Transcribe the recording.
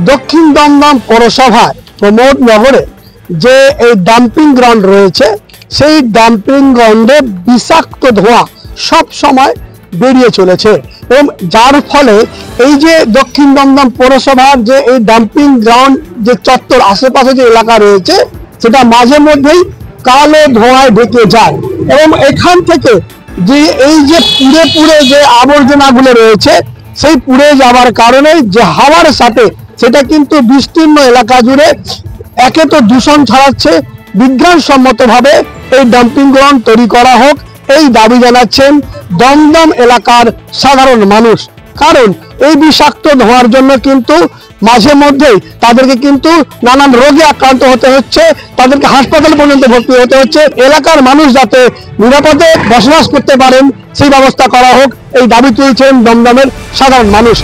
দক্ষিণ দমদম পৌরসভায় প্রমোদ নগরে যে এই ডাম্পিং গ্রাউন্ড রয়েছে সেই ডাম্পিং গ্রাউন্ডে বিষাক্ত ধোঁয়া সব সময় বেরিয়ে চলেছে এবং যার ফলে এই যে দক্ষিণ দমদম পৌরসভার যে এই ডাম্পিং গ্রাউন্ড যে চত্বর আশেপাশে যে এলাকা রয়েছে সেটা মাঝে মধ্যেই কালো ধোঁয়ায় ঢেকে যায় এবং এখান থেকে যে এই যে পুড়ে পুড়ে যে আবর্জনাগুলো রয়েছে সেই পুড়ে যাওয়ার কারণে যে হাওয়ার সাথে সেটা কিন্তু বিস্তীর্ণ এলাকা জুড়ে একে তো দূষণ ছড়াচ্ছে। বিজ্ঞানসম্মতভাবে এই ডাম্পিং গ্রাউন্ড তৈরি করা হোক এই দাবি জানাচ্ছেন দমদম এলাকার সাধারণ মানুষ। কারণ এই বিষাক্ত ধোঁয়ার জন্য কিন্তু মাঝে মধ্যেই তাদেরকে কিন্তু নানান রোগে আক্রান্ত হতে হচ্ছে, তাদেরকে হাসপাতাল পর্যন্ত ভর্তি হতে হচ্ছে। এলাকার মানুষ যাতে নিরাপদে বসবাস করতে পারেন সেই ব্যবস্থা করা হোক এই দাবি তুলছেন দমদমের সাধারণ মানুষ।